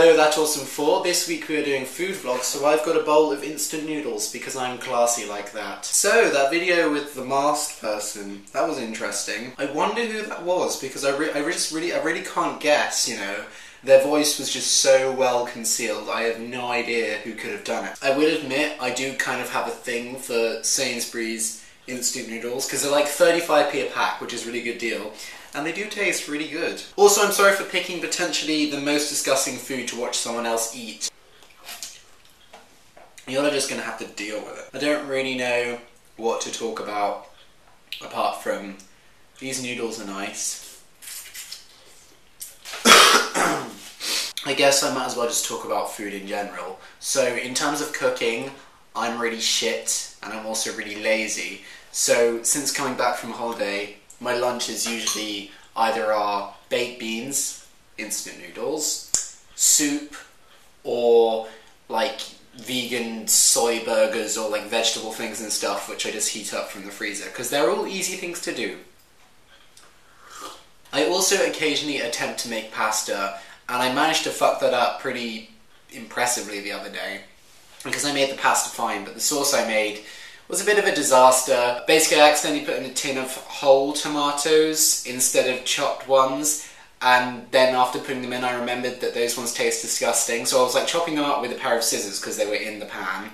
Hello, that's awesome 4. This week we are doing food vlogs, so I've got a bowl of instant noodles because I'm classy like that. So, that video with the masked person, that was interesting. I wonder who that was because I really can't guess, you know. Their voice was just so well concealed, I have no idea who could have done it. I will admit, I do kind of have a thing for Sainsbury's instant noodles because they're like 35p a pack, which is a really good deal. And they do taste really good. Also, I'm sorry for picking potentially the most disgusting food to watch someone else eat. You're just going to have to deal with it. I don't really know what to talk about apart from these noodles are nice. I guess I might as well just talk about food in general. So in terms of cooking, I'm really shit and I'm also really lazy. So since coming back from holiday, my lunch is usually either are baked beans, instant noodles, soup, or like vegan soy burgers or like vegetable things and stuff which I just heat up from the freezer because they're all easy things to do. I also occasionally attempt to make pasta and I managed to fuck that up pretty impressively the other day because I made the pasta fine, but the sauce I made was a bit of a disaster. Basically, I accidentally put in a tin of whole tomatoes instead of chopped ones, and then after putting them in I remembered that those ones taste disgusting, so I was like chopping them up with a pair of scissors because they were in the pan.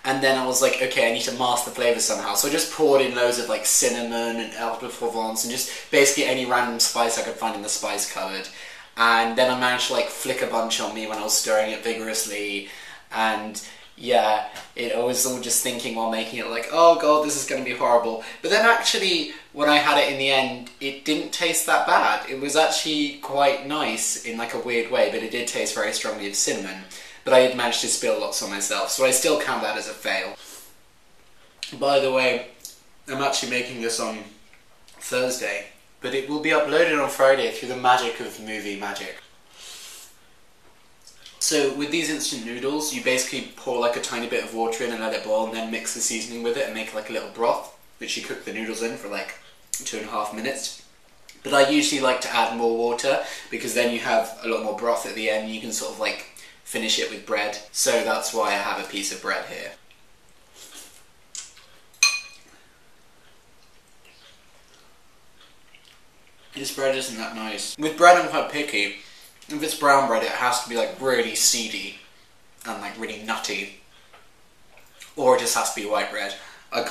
And then I was like, okay, I need to mask the flavour somehow, so I just poured in loads of like cinnamon and herbe de Provence and just basically any random spice I could find in the spice cupboard. And then I managed to like flick a bunch on me when I was stirring it vigorously, and yeah, I was all just thinking while making it like, oh god, this is going to be horrible. But then actually, when I had it in the end, it didn't taste that bad. It was actually quite nice in like a weird way, but it did taste very strongly of cinnamon. But I did manage to spill lots on myself, so I still count that as a fail. By the way, I'm actually making this on Thursday, but it will be uploaded on Friday through the magic of movie magic. So with these instant noodles, you basically pour like a tiny bit of water in and let it boil and then mix the seasoning with it and make like a little broth, which you cook the noodles in for like 2.5 minutes. But I usually like to add more water because then you have a lot more broth at the end and you can sort of like finish it with bread. So that's why I have a piece of bread here. This bread isn't that nice. With bread I'm quite picky. If it's brown bread, it has to be like really seedy and like really nutty, or it just has to be white bread. I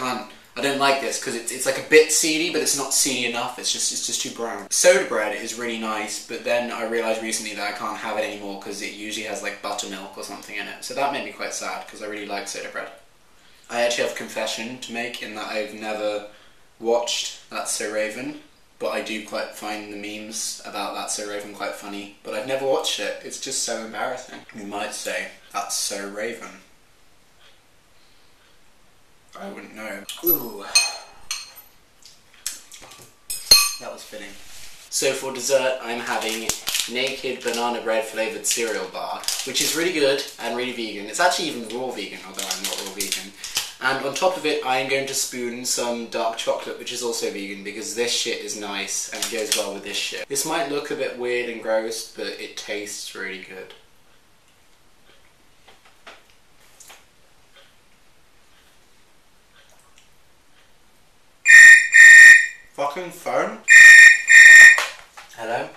don't like this because it's like a bit seedy, but it's not seedy enough. It's just too brown. Soda bread is really nice, but then I realised recently that I can't have it anymore because it usually has like buttermilk or something in it. So that made me quite sad because I really like soda bread. I actually have a confession to make in that I've never watched That's So Raven. But I do quite find the memes about That's So Raven quite funny. But I've never watched it. It's just so embarrassing. You might say, that's so Raven. I wouldn't know. Ooh. That was fitting. So for dessert, I'm having Naked Banana Bread Flavoured Cereal Bar, which is really good and really vegan. It's actually even raw vegan, although I'm not raw vegan. And on top of it, I am going to spoon some dark chocolate, which is also vegan, because this shit is nice, and it goes well with this shit. This might look a bit weird and gross, but it tastes really good. Fucking phone? Hello?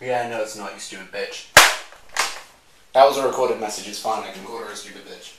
Yeah, no it's not, you stupid bitch. That was a recorded message, it's fine, I can call her a stupid bitch.